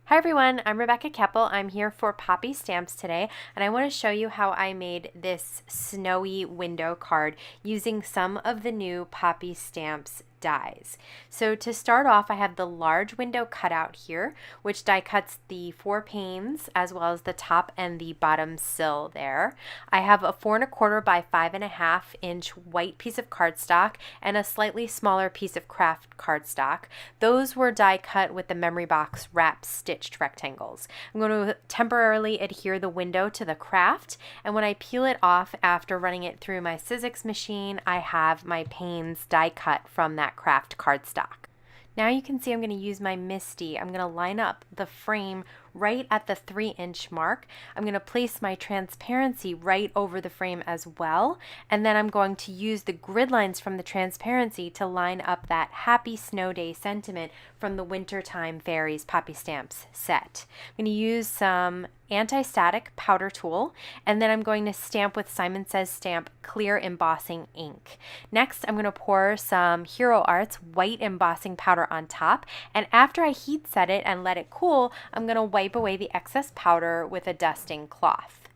Hi everyone, I'm Rebecca Keppel. I'm here for Poppystamps today, and I want to show you how I made this snowy window card using some of the new Poppystamps dies. So to start off, I have the large window cutout here, which die cuts the 4 panes as well as the top and the bottom sill there. I have a 4 1/4 by 5 1/2 inch white piece of cardstock and a slightly smaller piece of Kraft cardstock. Those were die cut with the memory box wrap stitched rectangles. I'm going to temporarily adhere the window to the Kraft, and when I peel it off after running it through my Sizzix machine, I have my panes die cut from that Kraft cardstock. Now you can see I'm going to use my MISTI. I'm going to line up the frame right at the 3-inch mark. I'm going to place my transparency right over the frame as well, and then I'm going to use the grid lines from the transparency to line up that happy snow day sentiment from the Wintertime Fairies Poppystamps set. I'm going to use some anti-static powder tool, and then I'm going to stamp with Simon Says Stamp clear embossing ink. Next, I'm going to pour some Hero Arts white embossing powder on top, and after I heat set it and let it cool, I'm going to wipe away the excess powder with a dusting cloth.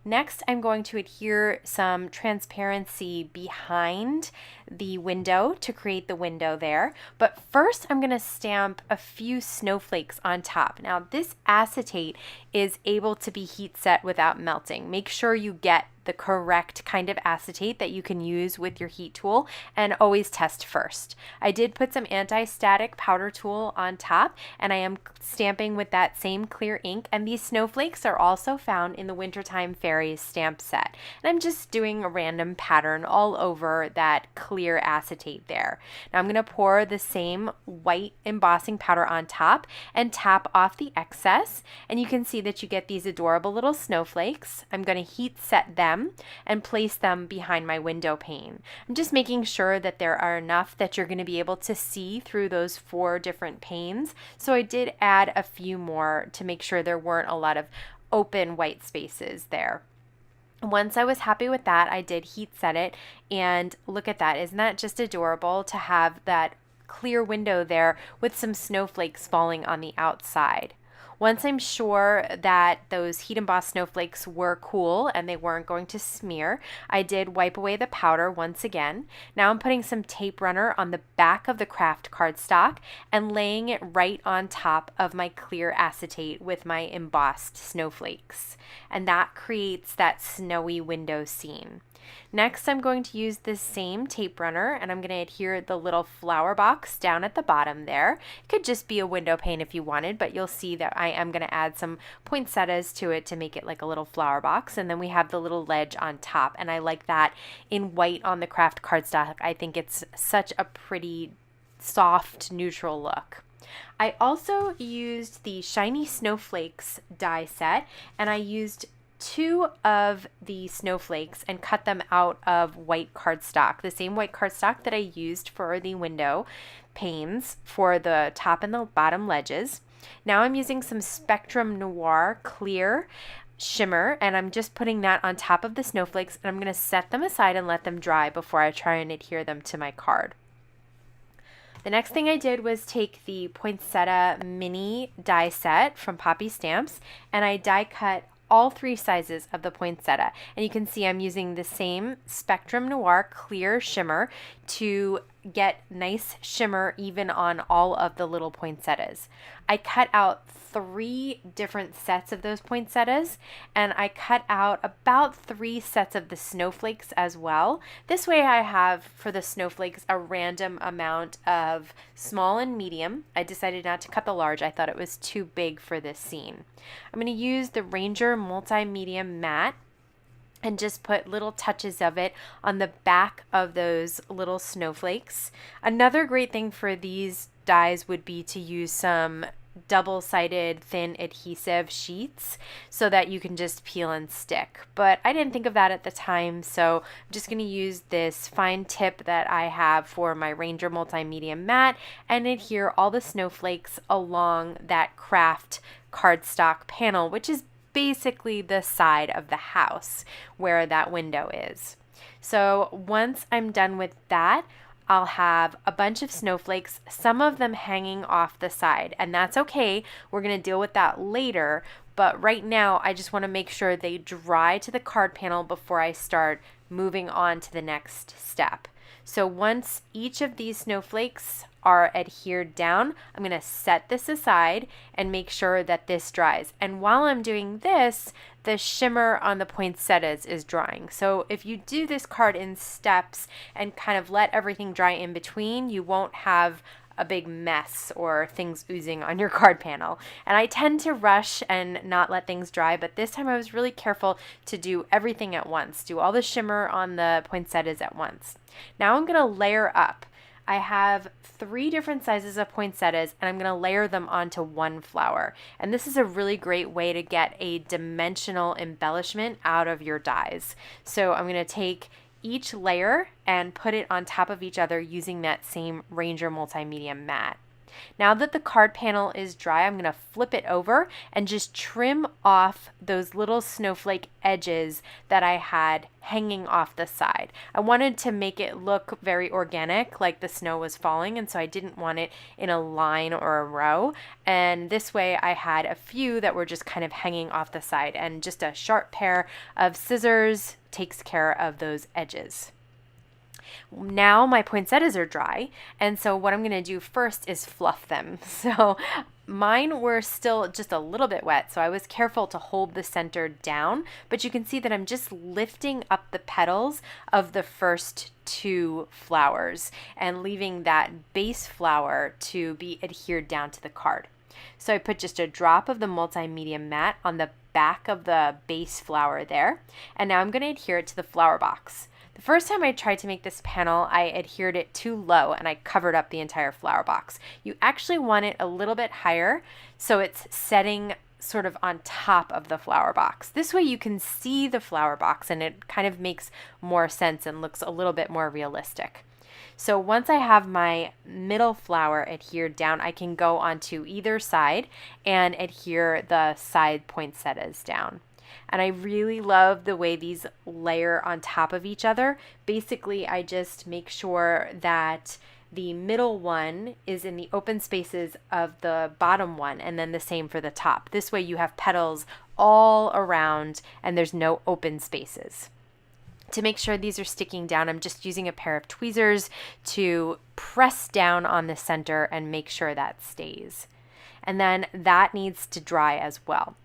Next, I'm going to adhere some transparency behind the window to create the window there. But first, I'm going to stamp a few snowflakes on top. Now, this acetate is able to be heat set without melting. Make sure you get the correct kind of acetate that you can use with your heat tool, and always test first. I did put some anti-static powder tool on top, and I am stamping with that same clear ink, and these snowflakes are also found in the Wintertime Fairies stamp set. And I'm just doing a random pattern all over that clear acetate there. Now I'm going to pour the same white embossing powder on top and tap off the excess, and you can see that you get these adorable little snowflakes. I'm going to heat set them and place them behind my window pane. I'm just making sure that there are enough that you're going to be able to see through those 4 different panes. So I did add a few more to make sure there weren't a lot of open white spaces there. Once I was happy with that, I did heat set it, and look at that. Isn't that just adorable to have that clear window there with some snowflakes falling on the outside? Once I'm sure that those heat embossed snowflakes were cool and they weren't going to smear, I did wipe away the powder once again. Now I'm putting some tape runner on the back of the Kraft cardstock and laying it right on top of my clear acetate with my embossed snowflakes. And that creates that snowy window scene. Next, I'm going to use this same tape runner, and I'm going to adhere the little flower box down at the bottom there. It could just be a window pane if you wanted, but you'll see that I am going to add some poinsettias to it to make it like a little flower box. And then we have the little ledge on top, and I like that in white on the Kraft cardstock. I think it's such a pretty, soft, neutral look. I also used the Shiny Snowflakes die set, and I used 2 of the snowflakes and cut them out of white cardstock, the same white cardstock that I used for the window panes for the top and the bottom ledges. Now I'm using some Spectrum Noir clear shimmer, and I'm just putting that on top of the snowflakes, and I'm going to set them aside and let them dry before I try and adhere them to my card. The next thing I did was take the Poinsettia mini die set from Poppystamps, and I die cut all 3 sizes of the poinsettia. And you can see I'm using the same Spectrum Noir clear shimmer to get nice shimmer even on all of the little poinsettias. I cut out 3 different sets of those poinsettias, and I cut out about 3 sets of the snowflakes as well. This way I have for the snowflakes a random amount of small and medium. I decided not to cut the large. I thought it was too big for this scene. I'm going to use the Ranger Multimedia Matte and just put little touches of it on the back of those little snowflakes. Another great thing for these dies would be to use some double-sided thin adhesive sheets so that you can just peel and stick. But I didn't think of that at the time, so I'm just going to use this fine tip that I have for my Ranger Multimedia Matte and adhere all the snowflakes along that Kraft cardstock panel, which is basically the side of the house where that window is. So once I'm done with that, I'll have a bunch of snowflakes, some of them hanging off the side, and that's okay. We're going to deal with that later, but right now I just want to make sure they dry to the card panel before I start moving on to the next step. So once each of these snowflakes are adhered down, I'm going to set this aside and make sure that this dries. And while I'm doing this, the shimmer on the poinsettias is drying. So if you do this card in steps and kind of let everything dry in between, you won't have a big mess or things oozing on your card panel. And I tend to rush and not let things dry, but this time I was really careful to do everything at once, do all the shimmer on the poinsettias at once. Now I'm going to layer up. I have 3 different sizes of poinsettias and I'm going to layer them onto one flower. And this is a really great way to get a dimensional embellishment out of your dies. So I'm going to take each layer and put it on top of each other using that same Ranger Multimedia mat. Now that the card panel is dry, I'm going to flip it over and just trim off those little snowflake edges that I had hanging off the side. I wanted to make it look very organic, like the snow was falling, and so I didn't want it in a line or a row. And this way I had a few that were just kind of hanging off the side, and just a sharp pair of scissors takes care of those edges. Now my poinsettias are dry, and so what I'm going to do first is fluff them. So mine were still just a little bit wet, so I was careful to hold the center down, but you can see that I'm just lifting up the petals of the first 2 flowers and leaving that base flower to be adhered down to the card. So I put just a drop of the multimedia mat on the back of the base flower there, and now I'm going to adhere it to the flower box. The first time I tried to make this panel, I adhered it too low and I covered up the entire flower box. You actually want it a little bit higher so it's setting sort of on top of the flower box. This way you can see the flower box and it kind of makes more sense and looks a little bit more realistic. So once I have my middle flower adhered down, I can go onto either side and adhere the side poinsettias down. And I really love the way these layer on top of each other. Basically, I just make sure that the middle one is in the open spaces of the bottom one, and then the same for the top. This way you have petals all around and there's no open spaces. To make sure these are sticking down, I'm just using a pair of tweezers to press down on the center and make sure that stays. And then that needs to dry as well.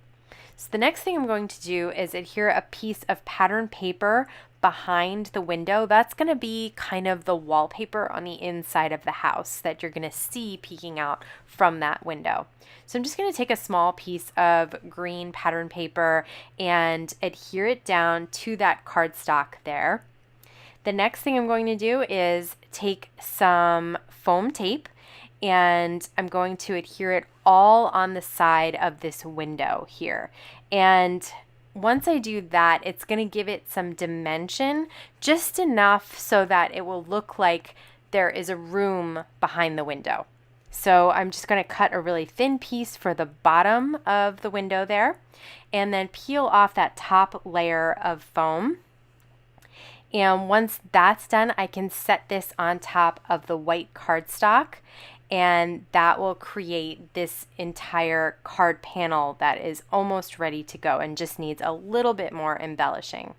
So the next thing I'm going to do is adhere a piece of pattern paper behind the window. That's going to be kind of the wallpaper on the inside of the house that you're going to see peeking out from that window. So I'm just going to take a small piece of green pattern paper and adhere it down to that cardstock there. The next thing I'm going to do is take some foam tape and I'm going to adhere it all on the side of this window here. And once I do that, it's going to give it some dimension, just enough so that it will look like there is a room behind the window. So I'm just going to cut a really thin piece for the bottom of the window there, and then peel off that top layer of foam. And once that's done, I can set this on top of the white cardstock, and that will create this entire card panel that is almost ready to go and just needs a little bit more embellishing.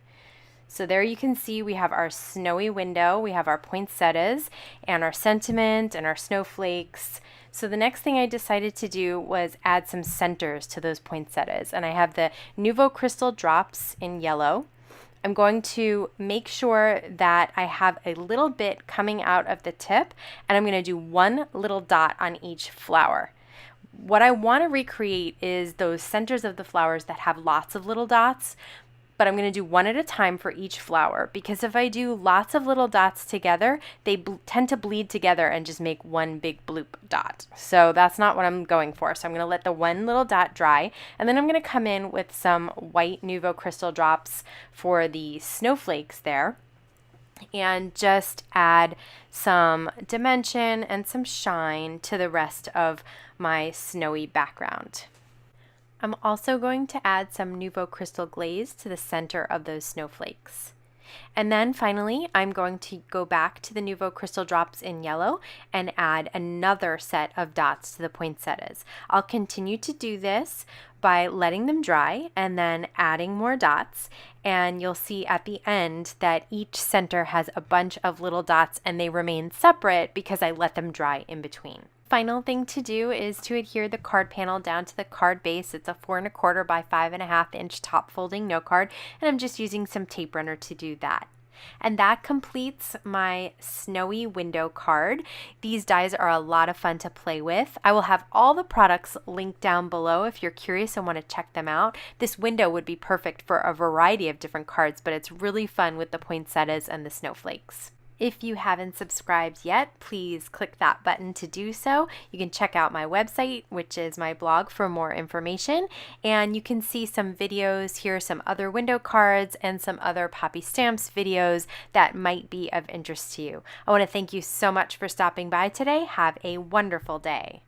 So there you can see we have our snowy window, we have our poinsettias and our sentiment and our snowflakes. So the next thing I decided to do was add some centers to those poinsettias, and I have the Nuvo crystal drops in yellow. I'm going to make sure that I have a little bit coming out of the tip, and I'm going to do one little dot on each flower. What I want to recreate is those centers of the flowers that have lots of little dots, but I'm going to do one at a time for each flower, because if I do lots of little dots together, they tend to bleed together and just make one big bloop dot. So that's not what I'm going for. So I'm going to let the one little dot dry, and then I'm going to come in with some white Nuvo crystal drops for the snowflakes there, and just add some dimension and some shine to the rest of my snowy background. I'm also going to add some Nuvo crystal glaze to the center of those snowflakes. And then finally, I'm going to go back to the Nuvo Crystal Drops in yellow and add another set of dots to the poinsettias. I'll continue to do this by letting them dry and then adding more dots. And you'll see at the end that each center has a bunch of little dots and they remain separate because I let them dry in between. Final thing to do is to adhere the card panel down to the card base. It's a 4 1/4 by 5.5 inch top folding note card, and I'm just using some tape runner to do that. And that completes my snowy window card. These dies are a lot of fun to play with. I will have all the products linked down below if you're curious and want to check them out. This window would be perfect for a variety of different cards, but it's really fun with the poinsettias and the snowflakes. If you haven't subscribed yet, please click that button to do so. You can check out my website, which is my blog, for more information. And you can see some videos, here are some other window cards and some other Poppystamps videos that might be of interest to you. I want to thank you so much for stopping by today. Have a wonderful day.